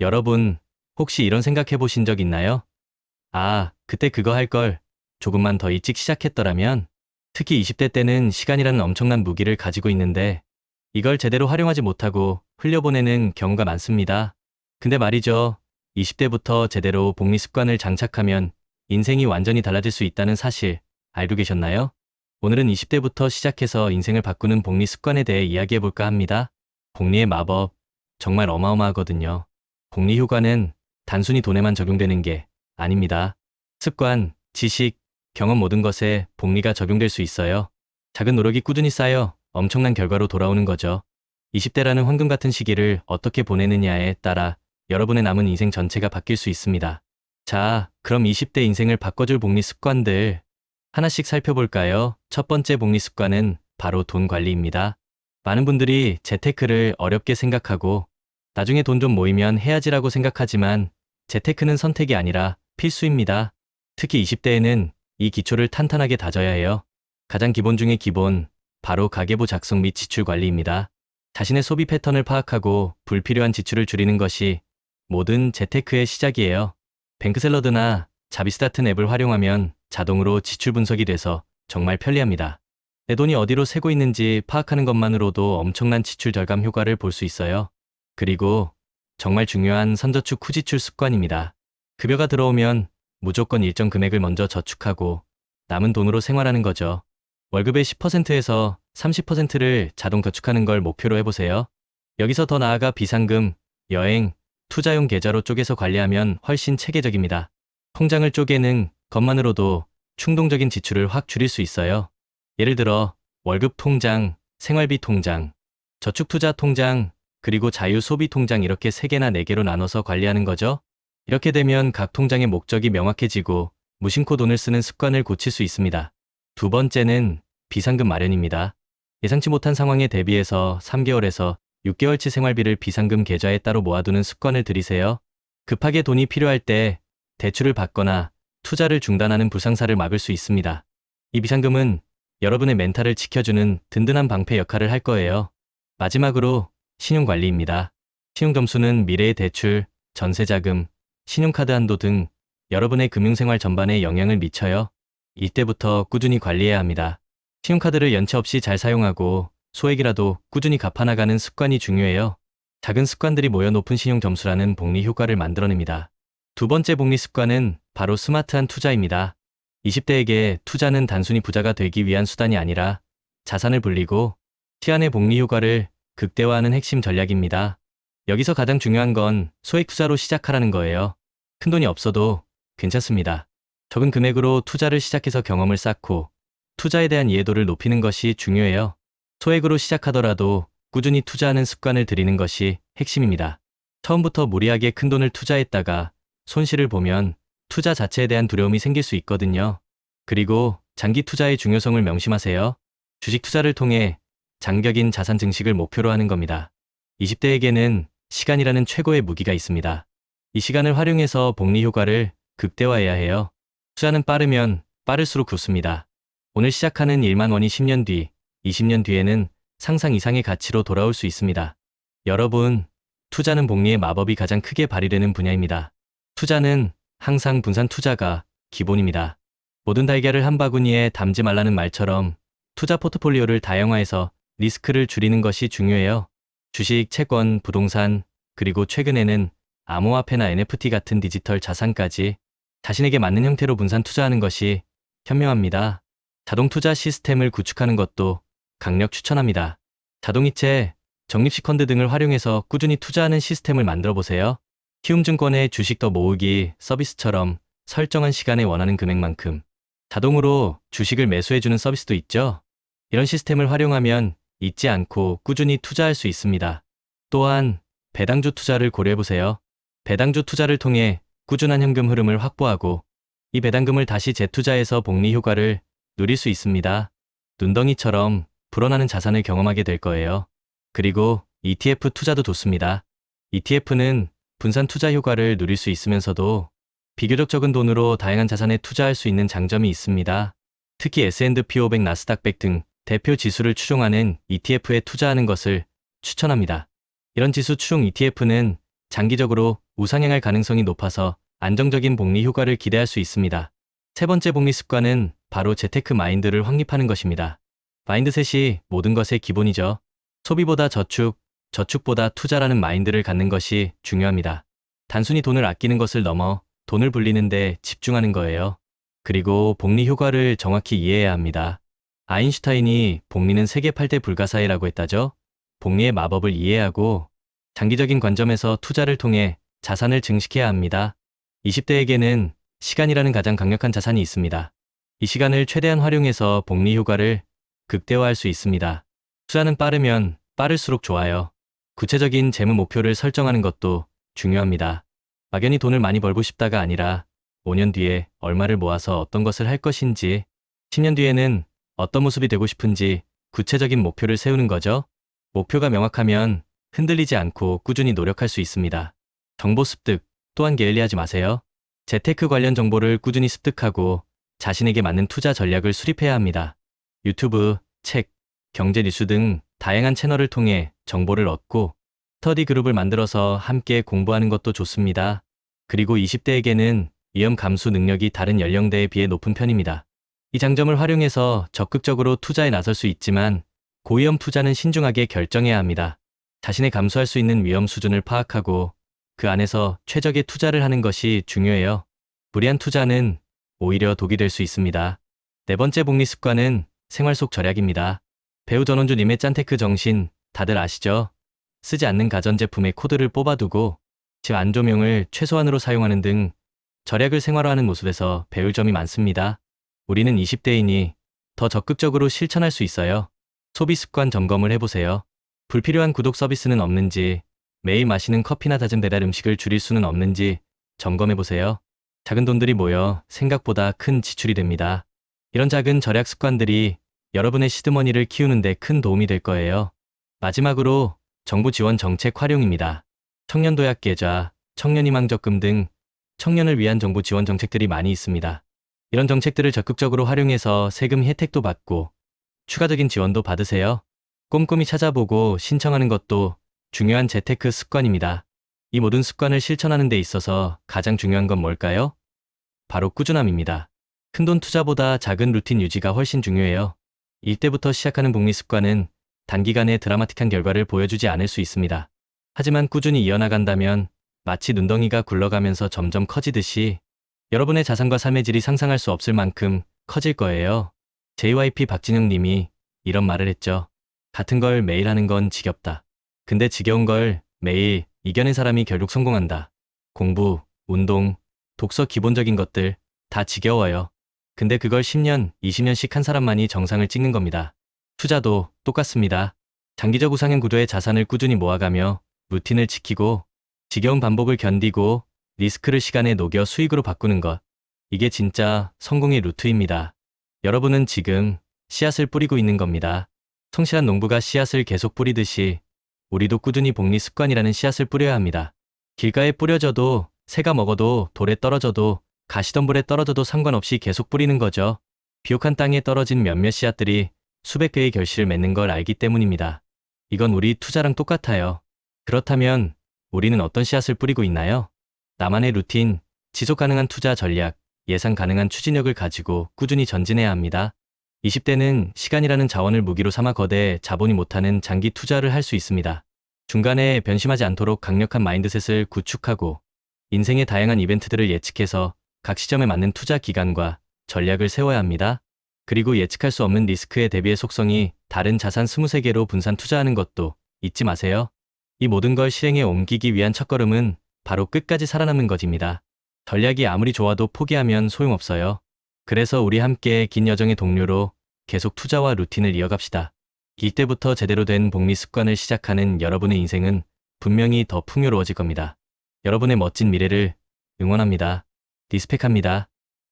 여러분, 혹시 이런 생각해 보신 적 있나요? 아, 그때 그거 할 걸 조금만 더 일찍 시작했더라면. 특히 20대 때는 시간이라는 엄청난 무기를 가지고 있는데 이걸 제대로 활용하지 못하고 흘려보내는 경우가 많습니다. 근데 말이죠. 20대부터 제대로 복리 습관을 장착하면 인생이 완전히 달라질 수 있다는 사실 알고 계셨나요? 오늘은 20대부터 시작해서 인생을 바꾸는 복리 습관에 대해 이야기해 볼까 합니다. 복리의 마법, 정말 어마어마하거든요. 복리 효과는 단순히 돈에만 적용되는 게 아닙니다. 습관, 지식, 경험 모든 것에 복리가 적용될 수 있어요. 작은 노력이 꾸준히 쌓여 엄청난 결과로 돌아오는 거죠. 20대라는 황금 같은 시기를 어떻게 보내느냐에 따라 여러분의 남은 인생 전체가 바뀔 수 있습니다. 자, 그럼 20대 인생을 바꿔줄 복리 습관들 하나씩 살펴볼까요? 첫 번째 복리 습관은 바로 돈 관리입니다. 많은 분들이 재테크를 어렵게 생각하고 나중에 돈 좀 모이면 해야지라고 생각하지만 재테크는 선택이 아니라 필수입니다. 특히 20대에는 이 기초를 탄탄하게 다져야 해요. 가장 기본 중의 기본, 바로 가계부 작성 및 지출 관리입니다. 자신의 소비 패턴을 파악하고 불필요한 지출을 줄이는 것이 모든 재테크의 시작이에요. 뱅크샐러드나 자비스 같은 앱을 활용하면 자동으로 지출 분석이 돼서 정말 편리합니다. 내 돈이 어디로 새고 있는지 파악하는 것만으로도 엄청난 지출 절감 효과를 볼 수 있어요. 그리고 정말 중요한 선저축 후지출 습관입니다. 급여가 들어오면 무조건 일정 금액을 먼저 저축하고 남은 돈으로 생활하는 거죠. 월급의 10%에서 30%를 자동 저축하는 걸 목표로 해보세요. 여기서 더 나아가 비상금, 여행, 투자용 계좌로 쪼개서 관리하면 훨씬 체계적입니다. 통장을 쪼개는 것만으로도 충동적인 지출을 확 줄일 수 있어요. 예를 들어 월급 통장, 생활비 통장, 저축 투자 통장, 그리고 자유 소비 통장 이렇게 3개나 4개로 나눠서 관리하는 거죠. 이렇게 되면 각 통장의 목적이 명확해지고 무심코 돈을 쓰는 습관을 고칠 수 있습니다. 두 번째는 비상금 마련입니다. 예상치 못한 상황에 대비해서 3개월에서 6개월치 생활비를 비상금 계좌에 따로 모아두는 습관을 들이세요. 급하게 돈이 필요할 때 대출을 받거나 투자를 중단하는 불상사를 막을 수 있습니다. 이 비상금은 여러분의 멘탈을 지켜주는 든든한 방패 역할을 할 거예요. 마지막으로 신용관리입니다. 신용점수는 미래의 대출, 전세자금, 신용카드 한도 등 여러분의 금융생활 전반에 영향을 미쳐요. 이때부터 꾸준히 관리해야 합니다. 신용카드를 연체 없이 잘 사용하고 소액이라도 꾸준히 갚아나가는 습관이 중요해요. 작은 습관들이 모여 높은 신용점수라는 복리 효과를 만들어냅니다. 두 번째 복리 습관은 바로 스마트한 투자입니다. 20대에게 투자는 단순히 부자가 되기 위한 수단이 아니라 자산을 불리고 시간의 복리 효과를 극대화하는 핵심 전략입니다. 여기서 가장 중요한 건 소액 투자로 시작하라는 거예요. 큰돈이 없어도 괜찮습니다. 적은 금액으로 투자를 시작해서 경험을 쌓고 투자에 대한 이해도를 높이는 것이 중요해요. 소액으로 시작하더라도 꾸준히 투자하는 습관을 들이는 것이 핵심입니다. 처음부터 무리하게 큰돈을 투자했다가 손실을 보면 투자 자체에 대한 두려움이 생길 수 있거든요. 그리고 장기 투자의 중요성을 명심하세요. 주식 투자를 통해 장기적인 자산 증식을 목표로 하는 겁니다. 20대에게는 시간이라는 최고의 무기가 있습니다. 이 시간을 활용해서 복리 효과를 극대화해야 해요. 투자는 빠르면 빠를수록 좋습니다. 오늘 시작하는 1만 원이 10년 뒤, 20년 뒤에는 상상 이상의 가치로 돌아올 수 있습니다. 여러분, 투자는 복리의 마법이 가장 크게 발휘되는 분야입니다. 투자는 항상 분산 투자가 기본입니다. 모든 달걀을 한 바구니에 담지 말라는 말처럼 투자 포트폴리오를 다양화해서 리스크를 줄이는 것이 중요해요. 주식, 채권, 부동산, 그리고 최근에는 암호화폐나 NFT 같은 디지털 자산까지 자신에게 맞는 형태로 분산 투자하는 것이 현명합니다. 자동 투자 시스템을 구축하는 것도 강력 추천합니다. 자동이체, 적립식 펀드 등을 활용해서 꾸준히 투자하는 시스템을 만들어 보세요. 키움증권의 주식 더 모으기 서비스처럼 설정한 시간에 원하는 금액만큼 자동으로 주식을 매수해주는 서비스도 있죠. 이런 시스템을 활용하면 잊지 않고 꾸준히 투자할 수 있습니다. 또한 배당주 투자를 고려해보세요. 배당주 투자를 통해 꾸준한 현금 흐름을 확보하고 이 배당금을 다시 재투자해서 복리 효과를 누릴 수 있습니다. 눈덩이처럼 불어나는 자산을 경험하게 될 거예요. 그리고 ETF 투자도 좋습니다. ETF는 분산 투자 효과를 누릴 수 있으면서도 비교적 적은 돈으로 다양한 자산에 투자할 수 있는 장점이 있습니다. 특히 S&P 500, 나스닥 100 등 대표 지수를 추종하는 ETF에 투자하는 것을 추천합니다. 이런 지수 추종 ETF는 장기적으로 우상향할 가능성이 높아서 안정적인 복리 효과를 기대할 수 있습니다. 세 번째 복리 습관은 바로 재테크 마인드를 확립하는 것입니다. 마인드셋이 모든 것의 기본이죠. 소비보다 저축, 저축보다 투자라는 마인드를 갖는 것이 중요합니다. 단순히 돈을 아끼는 것을 넘어 돈을 불리는 데 집중하는 거예요. 그리고 복리 효과를 정확히 이해해야 합니다. 아인슈타인이 복리는 세계 8대 불가사의라고 했다죠. 복리의 마법을 이해하고 장기적인 관점에서 투자를 통해 자산을 증식해야 합니다. 20대에게는 시간이라는 가장 강력한 자산이 있습니다. 이 시간을 최대한 활용해서 복리 효과를 극대화할 수 있습니다. 투자는 빠르면 빠를수록 좋아요. 구체적인 재무 목표를 설정하는 것도 중요합니다. 막연히 돈을 많이 벌고 싶다가 아니라 5년 뒤에 얼마를 모아서 어떤 것을 할 것인지, 10년 뒤에는 어떤 모습이 되고 싶은지 구체적인 목표를 세우는 거죠. 목표가 명확하면 흔들리지 않고 꾸준히 노력할 수 있습니다. 정보 습득 또한 게을리하지 마세요. 재테크 관련 정보를 꾸준히 습득하고 자신에게 맞는 투자 전략을 수립해야 합니다. 유튜브, 책, 경제 뉴스 등 다양한 채널을 통해 정보를 얻고 스터디 그룹을 만들어서 함께 공부하는 것도 좋습니다. 그리고 20대에게는 위험 감수 능력이 다른 연령대에 비해 높은 편입니다. 이 장점을 활용해서 적극적으로 투자에 나설 수 있지만 고위험 투자는 신중하게 결정해야 합니다. 자신의 감수할 수 있는 위험 수준을 파악하고 그 안에서 최적의 투자를 하는 것이 중요해요. 무리한 투자는 오히려 독이 될 수 있습니다. 네 번째 복리 습관은 생활 속 절약입니다. 배우 전원주님의 짠테크 정신 다들 아시죠? 쓰지 않는 가전제품의 코드를 뽑아두고 집 안조명을 최소한으로 사용하는 등 절약을 생활화하는 모습에서 배울 점이 많습니다. 우리는 20대이니 더 적극적으로 실천할 수 있어요. 소비 습관 점검을 해보세요. 불필요한 구독 서비스는 없는지, 매일 마시는 커피나 잦은 배달 음식을 줄일 수는 없는지 점검해보세요. 작은 돈들이 모여 생각보다 큰 지출이 됩니다. 이런 작은 절약 습관들이 여러분의 시드머니를 키우는 데 큰 도움이 될 거예요. 마지막으로 정부 지원 정책 활용입니다. 청년 도약 계좌, 청년 희망 적금 등 청년을 위한 정부 지원 정책들이 많이 있습니다. 이런 정책들을 적극적으로 활용해서 세금 혜택도 받고 추가적인 지원도 받으세요. 꼼꼼히 찾아보고 신청하는 것도 중요한 재테크 습관입니다. 이 모든 습관을 실천하는 데 있어서 가장 중요한 건 뭘까요? 바로 꾸준함입니다. 큰돈 투자보다 작은 루틴 유지가 훨씬 중요해요. 이때부터 시작하는 복리 습관은 단기간에 드라마틱한 결과를 보여주지 않을 수 있습니다. 하지만 꾸준히 이어나간다면 마치 눈덩이가 굴러가면서 점점 커지듯이 여러분의 자산과 삶의 질이 상상할 수 없을 만큼 커질 거예요. JYP 박진영 님이 이런 말을 했죠. 같은 걸 매일 하는 건 지겹다. 근데 지겨운 걸 매일 이겨낸 사람이 결국 성공한다. 공부, 운동, 독서 기본적인 것들 다 지겨워요. 근데 그걸 10년, 20년씩 한 사람만이 정상을 찍는 겁니다. 투자도 똑같습니다. 장기적 우상향 구도의 자산을 꾸준히 모아가며 루틴을 지키고 지겨운 반복을 견디고 리스크를 시간에 녹여 수익으로 바꾸는 것. 이게 진짜 성공의 루트입니다. 여러분은 지금 씨앗을 뿌리고 있는 겁니다. 성실한 농부가 씨앗을 계속 뿌리듯이 우리도 꾸준히 복리 습관이라는 씨앗을 뿌려야 합니다. 길가에 뿌려져도 새가 먹어도 돌에 떨어져도 가시덤불에 떨어져도 상관없이 계속 뿌리는 거죠. 비옥한 땅에 떨어진 몇몇 씨앗들이 수백 개의 결실을 맺는 걸 알기 때문입니다. 이건 우리 투자랑 똑같아요. 그렇다면 우리는 어떤 씨앗을 뿌리고 있나요? 나만의 루틴, 지속 가능한 투자 전략, 예상 가능한 추진력을 가지고 꾸준히 전진해야 합니다. 20대는 시간이라는 자원을 무기로 삼아 거대 자본이 못하는 장기 투자를 할 수 있습니다. 중간에 변심하지 않도록 강력한 마인드셋을 구축하고 인생의 다양한 이벤트들을 예측해서 각 시점에 맞는 투자 기간과 전략을 세워야 합니다. 그리고 예측할 수 없는 리스크에 대비해 속성이 다른 자산 23개로 분산 투자하는 것도 잊지 마세요. 이 모든 걸 실행에 옮기기 위한 첫걸음은 바로 끝까지 살아남는 것입니다. 전략이 아무리 좋아도 포기하면 소용없어요. 그래서 우리 함께 긴 여정의 동료로 계속 투자와 루틴을 이어갑시다. 이때부터 제대로 된 복리 습관을 시작하는 여러분의 인생은 분명히 더 풍요로워질 겁니다. 여러분의 멋진 미래를 응원합니다. 리스펙합니다.